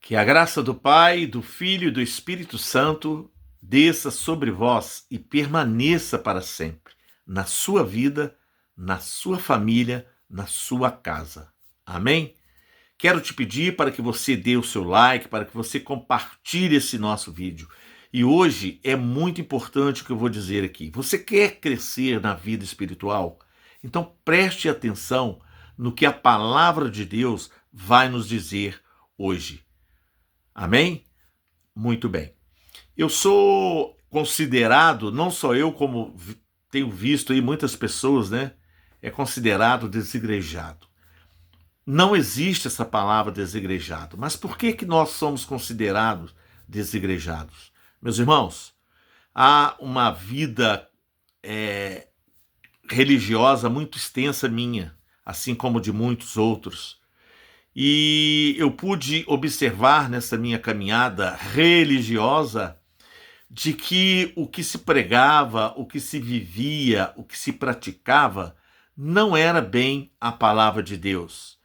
Que a graça do Pai, do Filho e do Espírito Santo desça sobre vós e permaneça para sempre, na sua vida, na sua família, na sua casa. Amém? Quero te pedir para que você dê o seu like, para que você compartilhe esse nosso vídeo. E hoje é muito importante o que eu vou dizer aqui. Você quer crescer na vida espiritual? Então preste atenção no que a palavra de Deus vai nos dizer hoje. Amém? Muito bem. Eu sou considerado, não só eu, como tenho visto aí muitas pessoas, né? É considerado desigrejado. Não existe essa palavra desigrejado. Mas por que nós somos considerados desigrejados? Meus irmãos, há uma vida religiosa muito extensa minha, assim como de muitos outros. E eu pude observar nessa minha caminhada religiosa de que o que se pregava, o que se vivia, o que se praticava, não era bem a palavra de Deus,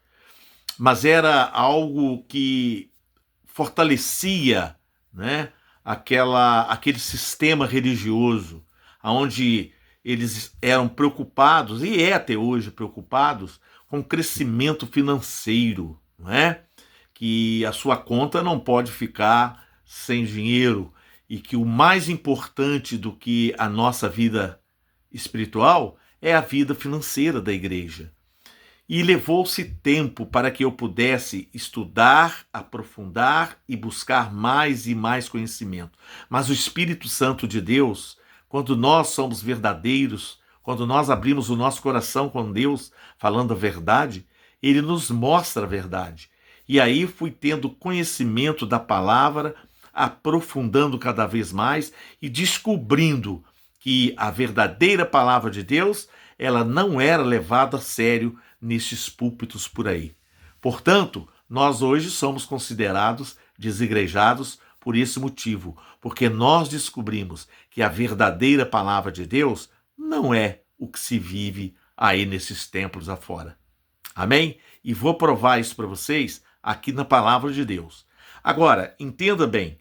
mas era algo que fortalecia, né, aquele sistema religioso, onde eles eram preocupados, e é até hoje preocupados, com o crescimento financeiro, não é? Que a sua conta não pode ficar sem dinheiro e que o mais importante do que a nossa vida espiritual é a vida financeira da igreja. E levou-se tempo para que eu pudesse estudar, aprofundar e buscar mais e mais conhecimento. Mas o Espírito Santo de Deus, quando nós somos verdadeiros, quando nós abrimos o nosso coração com Deus, falando a verdade, Ele nos mostra a verdade. E aí fui tendo conhecimento da palavra, aprofundando cada vez mais e descobrindo que a verdadeira palavra de Deus, ela não era levada a sério nesses púlpitos por aí. Portanto, nós hoje somos considerados desigrejados por esse motivo, porque nós descobrimos que a verdadeira palavra de Deus não é o que se vive aí nesses templos afora. Amém? E vou provar isso para vocês aqui na palavra de Deus. Agora, entenda bem,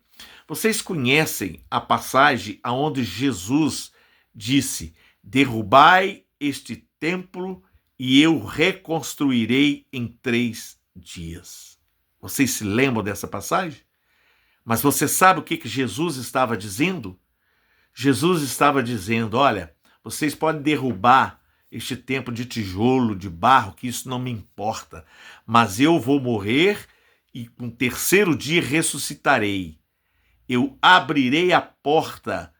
vocês conhecem a passagem onde Jesus disse: derrubai este templo e eu reconstruirei em 3 dias. Vocês se lembram dessa passagem? Mas você sabe o que Jesus estava dizendo? Jesus estava dizendo: olha, vocês podem derrubar este templo de tijolo, de barro, que isso não me importa, mas eu vou morrer e no 3º dia ressuscitarei. Eu abrirei a porta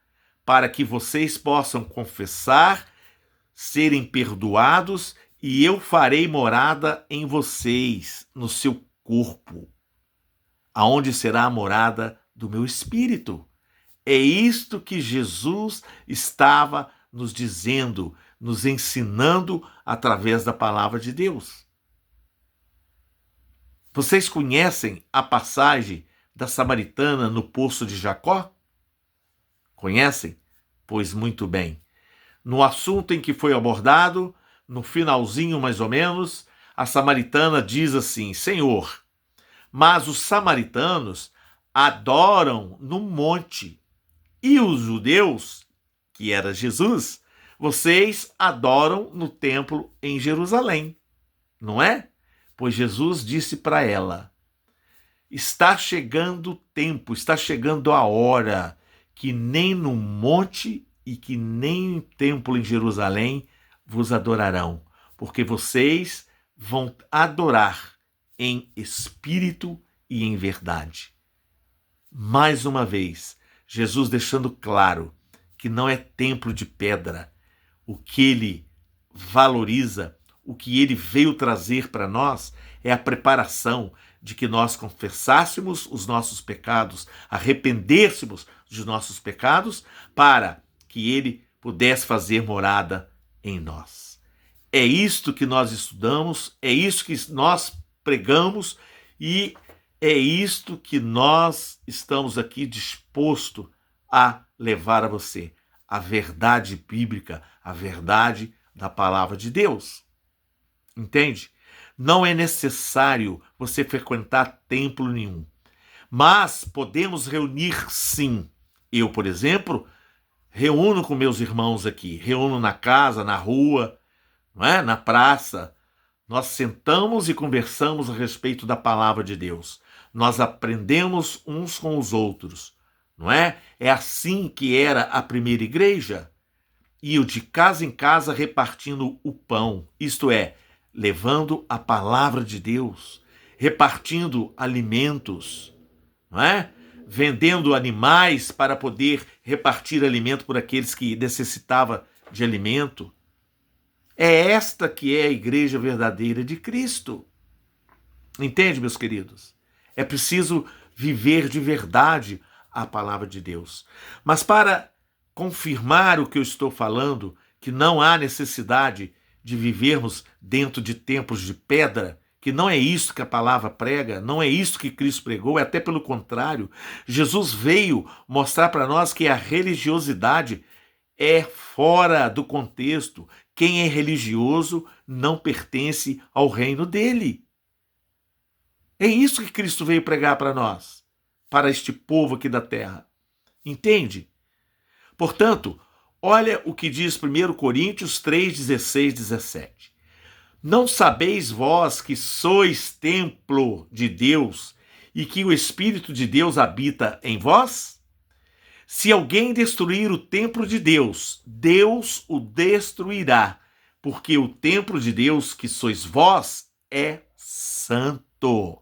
para que vocês possam confessar, serem perdoados, e eu farei morada em vocês, no seu corpo, aonde será a morada do meu espírito. É isto que Jesus estava nos dizendo, nos ensinando através da palavra de Deus. Vocês conhecem a passagem da samaritana no poço de Jacó? Conhecem? Pois muito bem. No assunto em que foi abordado, no finalzinho mais ou menos, a samaritana diz assim: Senhor, mas os samaritanos adoram no monte, e os judeus, que era Jesus, vocês adoram no templo em Jerusalém, não é? Pois Jesus disse para ela: está chegando o tempo, está chegando a hora, que nem no monte e que nem no templo em Jerusalém vos adorarão, porque vocês vão adorar em espírito e em verdade. Mais uma vez, Jesus deixando claro que não é templo de pedra. O que ele valoriza, o que ele veio trazer para nós é a preparação de que nós confessássemos os nossos pecados, arrependêssemos dos nossos pecados, para que ele pudesse fazer morada em nós. É isto que nós estudamos, é isso que nós pregamos e é isto que nós estamos aqui disposto a levar a você. A verdade bíblica, a verdade da palavra de Deus. Entende? Não é necessário você frequentar templo nenhum. Mas podemos reunir sim. Eu, por exemplo, reúno com meus irmãos aqui, reúno na casa, na rua, não é? Na praça. Nós sentamos e conversamos a respeito da palavra de Deus. Nós aprendemos uns com os outros, não é? É assim que era a primeira igreja. Iam de casa em casa repartindo o pão, isto é, levando a palavra de Deus, repartindo alimentos, não é? Vendendo animais para poder repartir alimento por aqueles que necessitavam de alimento. É esta que é a igreja verdadeira de Cristo. Entende, meus queridos? É preciso viver de verdade a palavra de Deus. Mas para confirmar o que eu estou falando, que não há necessidade de vivermos dentro de templos de pedra, que não é isso que a palavra prega, não é isso que Cristo pregou, é até pelo contrário. Jesus veio mostrar para nós que a religiosidade é fora do contexto. Quem é religioso não pertence ao reino dele. É isso que Cristo veio pregar para nós, para este povo aqui da terra. Entende? Portanto, olha o que diz 1 Coríntios 3, 16, 17. Não sabeis vós que sois templo de Deus e que o Espírito de Deus habita em vós? Se alguém destruir o templo de Deus, Deus o destruirá, porque o templo de Deus, que sois vós, é santo.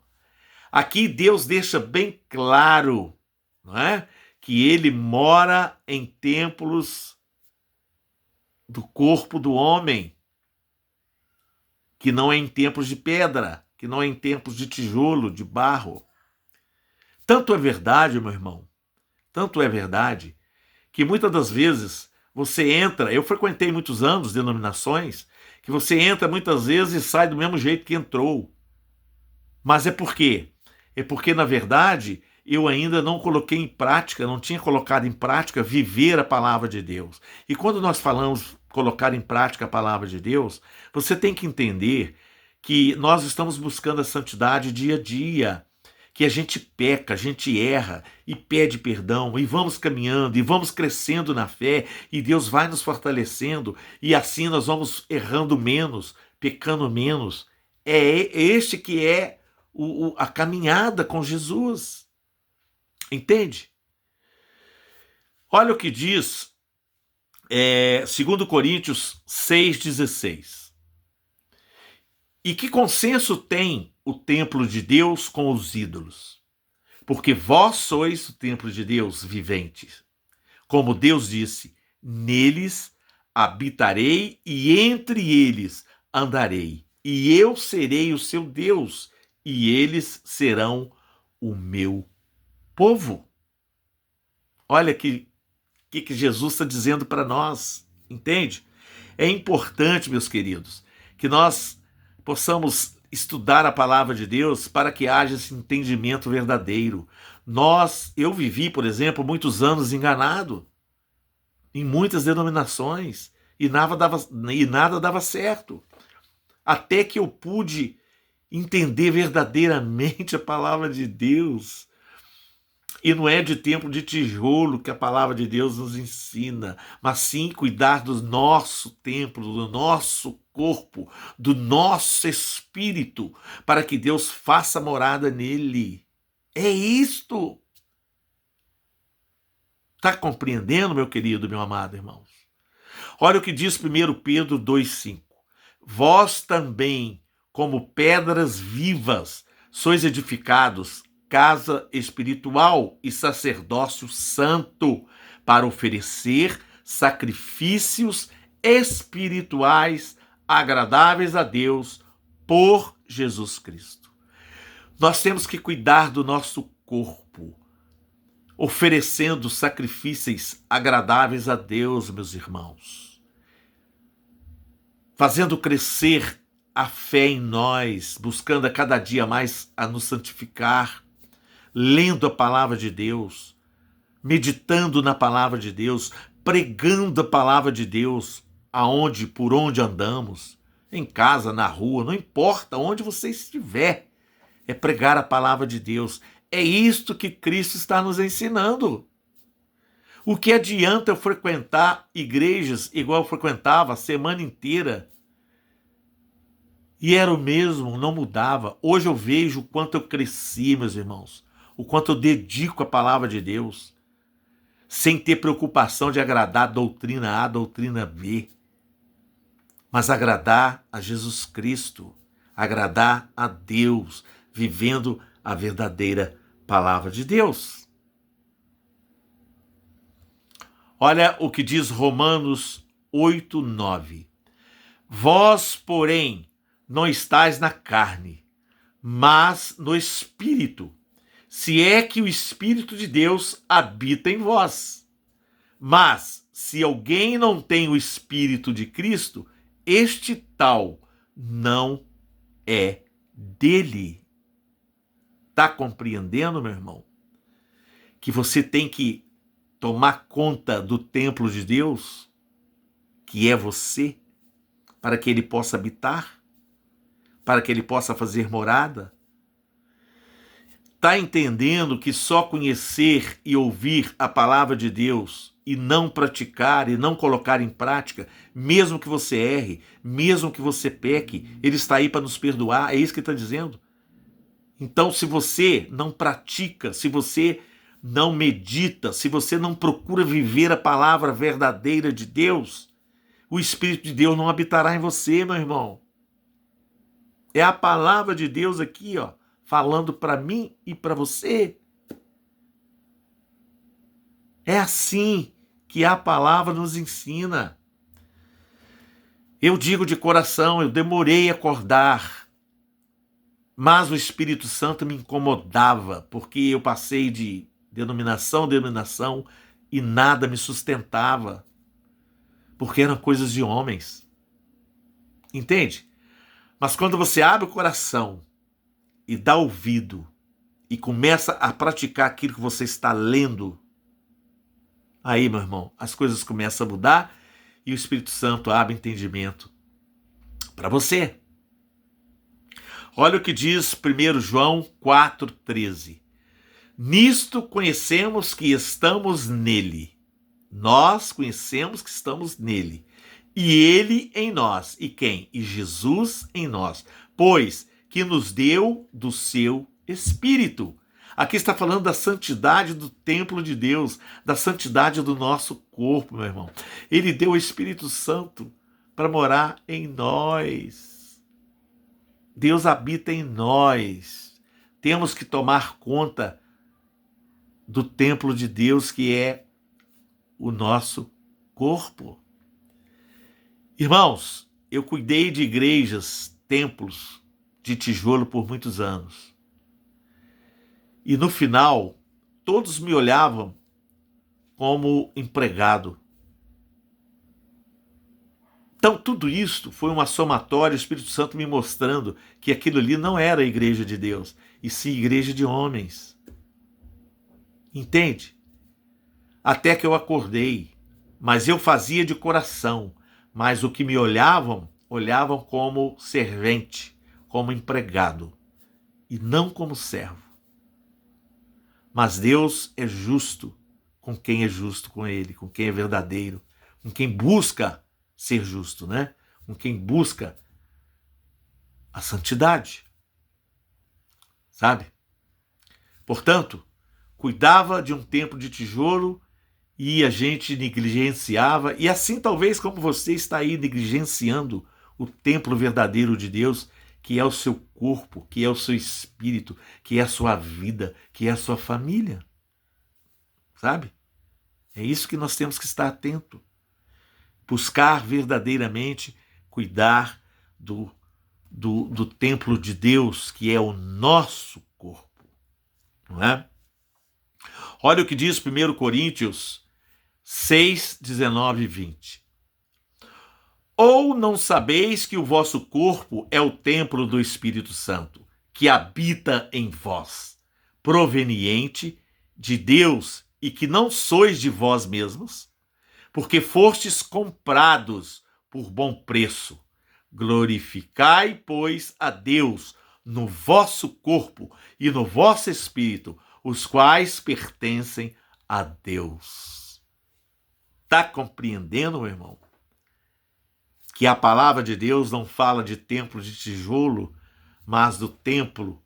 Aqui Deus deixa bem claro, não é? Que ele mora em templos do corpo do homem, que não é em templos de pedra, que não é em templos de tijolo, de barro. Tanto é verdade, meu irmão, tanto é verdade, que muitas das vezes você entra, eu frequentei muitos anos denominações, que você entra muitas vezes e sai do mesmo jeito que entrou. Mas é por quê? É porque, na verdade, eu ainda não coloquei em prática, não tinha colocado em prática viver a palavra de Deus. E quando nós falamos colocar em prática a palavra de Deus, você tem que entender que nós estamos buscando a santidade dia a dia, que a gente peca, a gente erra e pede perdão, e vamos caminhando, e vamos crescendo na fé, e Deus vai nos fortalecendo, e assim nós vamos errando menos, pecando menos. É este que é a caminhada com Jesus. Entende? Olha o que diz 2 Coríntios 6,16. E que consenso tem o templo de Deus com os ídolos? Porque vós sois o templo de Deus vivente. Como Deus disse, neles habitarei e entre eles andarei. E eu serei o seu Deus e eles serão o meu povo. Olha que Jesus está dizendo para nós, entende? É importante, meus queridos, que nós possamos estudar a palavra de Deus para que haja esse entendimento verdadeiro. Eu vivi, por exemplo, muitos anos enganado em muitas denominações e nada dava certo. Até que eu pude entender verdadeiramente a palavra de Deus. E não é de templo de tijolo que a palavra de Deus nos ensina, mas sim cuidar do nosso templo, do nosso corpo, do nosso espírito, para que Deus faça morada nele. É isto. Está compreendendo, meu querido, meu amado irmão? Olha o que diz 1 Pedro 2,5. Vós também, como pedras vivas, sois edificados casa espiritual e sacerdócio santo, para oferecer sacrifícios espirituais agradáveis a Deus por Jesus Cristo. Nós temos que cuidar do nosso corpo, oferecendo sacrifícios agradáveis a Deus, meus irmãos. Fazendo crescer a fé em nós, buscando a cada dia mais a nos santificar, lendo a palavra de Deus, meditando na palavra de Deus, pregando a palavra de Deus, por onde andamos, em casa, na rua, não importa onde você estiver. é pregar a palavra de Deus. É isto que Cristo está nos ensinando. O que adianta eu frequentar igrejas igual eu frequentava a semana inteira? E era o mesmo, não mudava. Hoje eu vejo o quanto eu cresci, meus irmãos, o quanto eu dedico à palavra de Deus, sem ter preocupação de agradar a doutrina A, a doutrina B, mas agradar a Jesus Cristo, agradar a Deus, vivendo a verdadeira palavra de Deus. Olha o que diz Romanos 8:9. Vós, porém, não estáis na carne, mas no Espírito, se é que o Espírito de Deus habita em vós. Mas, se alguém não tem o Espírito de Cristo, este tal não é dele. Está compreendendo, meu irmão? Que você tem que tomar conta do templo de Deus, que é você, para que ele possa habitar, para que ele possa fazer morada. Está entendendo que só conhecer e ouvir a palavra de Deus e não praticar e não colocar em prática, mesmo que você erre, mesmo que você peque, ele está aí para nos perdoar, é isso que ele está dizendo. Então, se você não pratica, se você não medita, se você não procura viver a palavra verdadeira de Deus, o Espírito de Deus não habitará em você, meu irmão. É a palavra de Deus aqui, ó, falando para mim e para você. É assim que a palavra nos ensina. Eu digo de coração, eu demorei a acordar, mas o Espírito Santo me incomodava, porque eu passei de denominação e nada me sustentava, porque eram coisas de homens. Entende? Mas quando você abre o coração e dá ouvido e começa a praticar aquilo que você está lendo, aí, meu irmão, as coisas começam a mudar e o Espírito Santo abre entendimento para você. Olha o que diz 1 João 4,13. Nisto conhecemos que estamos nele. Nós conhecemos que estamos nele. E ele em nós. E quem? E Jesus em nós. Pois que nos deu do seu Espírito. Aqui está falando da santidade do templo de Deus, da santidade do nosso corpo, meu irmão. Ele deu o Espírito Santo para morar em nós. Deus habita em nós. Temos que tomar conta do templo de Deus, que é o nosso corpo. Irmãos, eu cuidei de igrejas, templos de tijolo por muitos anos. E no final, todos me olhavam como empregado. Então, tudo isso foi uma somatória, o Espírito Santo me mostrando que aquilo ali não era a igreja de Deus, e sim igreja de homens. Entende? Até que eu acordei, mas eu fazia de coração, mas o que me olhavam como servente, como empregado, e não como servo. Mas Deus é justo com quem é justo com ele, com quem é verdadeiro, com quem busca ser justo, né? Com quem busca a santidade, sabe? Portanto, cuidava de um templo de tijolo e a gente negligenciava, e assim talvez como você está aí negligenciando o templo verdadeiro de Deus, que é o seu corpo, que é o seu espírito, que é a sua vida, que é a sua família. Sabe? É isso que nós temos que estar atento. Buscar verdadeiramente cuidar do templo de Deus, que é o nosso corpo. Não é? Olha o que diz 1 Coríntios 6, 19 e 20. Ou não sabeis que o vosso corpo é o templo do Espírito Santo, que habita em vós, proveniente de Deus, e que não sois de vós mesmos, porque fostes comprados por bom preço. Glorificai, pois, a Deus no vosso corpo e no vosso espírito, os quais pertencem a Deus. Está compreendendo, meu irmão? Que a palavra de Deus não fala de templo de tijolo, mas do templo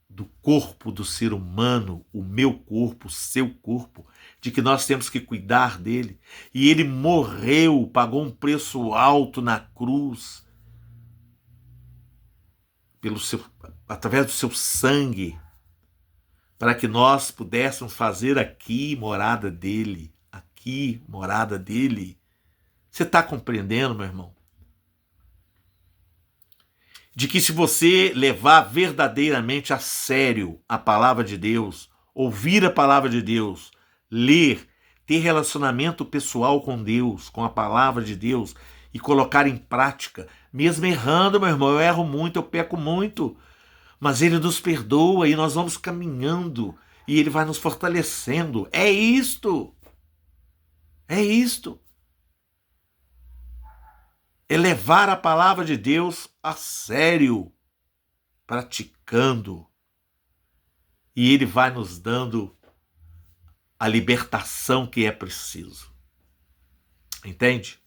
do corpo do ser humano, o meu corpo, o seu corpo, de que nós temos que cuidar dele. E ele morreu, pagou um preço alto na cruz, através do seu sangue, para que nós pudéssemos fazer aqui morada dele. Aqui, morada dele. Você está compreendendo, meu irmão? De que se você levar verdadeiramente a sério a palavra de Deus, ouvir a palavra de Deus, ler, ter relacionamento pessoal com Deus, com a palavra de Deus e colocar em prática, mesmo errando, meu irmão, eu erro muito, eu peco muito, mas Ele nos perdoa e nós vamos caminhando e Ele vai nos fortalecendo. É isto. É isto. É levar a palavra de Deus a sério, praticando. E Ele vai nos dando a libertação que é preciso. Entende?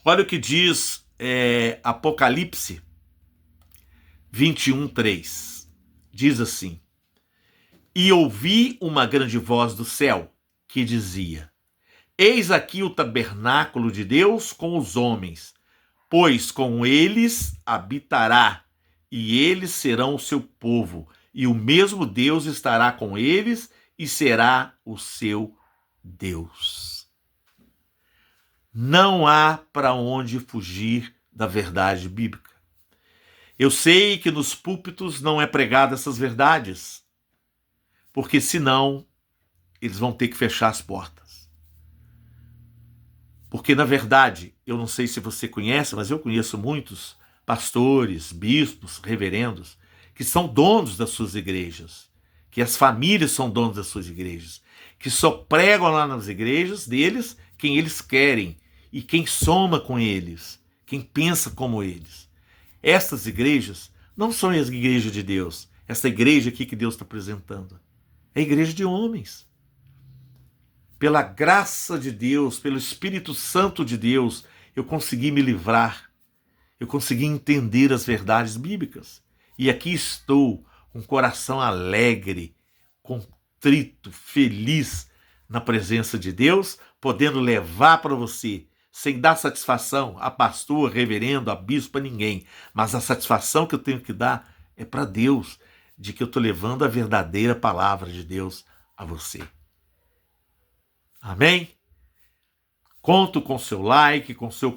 Olha o que diz Apocalipse 21:3. Diz assim: E ouvi uma grande voz do céu que dizia: Eis aqui o tabernáculo de Deus com os homens, pois com eles habitará, e eles serão o seu povo, e o mesmo Deus estará com eles e será o seu Deus. Não há para onde fugir da verdade bíblica. Eu sei que nos púlpitos não é pregada essas verdades, porque senão eles vão ter que fechar as portas. Porque, na verdade, eu não sei se você conhece, mas eu conheço muitos pastores, bispos, reverendos, que são donos das suas igrejas, que as famílias são donos das suas igrejas, que só pregam lá nas igrejas deles quem eles querem e quem soma com eles, quem pensa como eles. Estas igrejas não são as igrejas de Deus. Essa igreja aqui que Deus está apresentando é a igreja de homens. Pela graça de Deus, pelo Espírito Santo de Deus, eu consegui me livrar. Eu consegui entender as verdades bíblicas. E aqui estou, com o coração alegre, contrito, feliz na presença de Deus, podendo levar para você, sem dar satisfação a pastor, a reverendo, a bispo, a ninguém. Mas a satisfação que eu tenho que dar é para Deus, de que eu estou levando a verdadeira palavra de Deus a você. Amém? Conto com seu like, com seu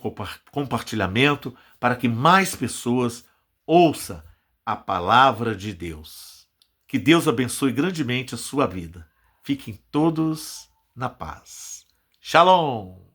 compartilhamento, para que mais pessoas ouçam a palavra de Deus. Que Deus abençoe grandemente a sua vida. Fiquem todos na paz. Shalom!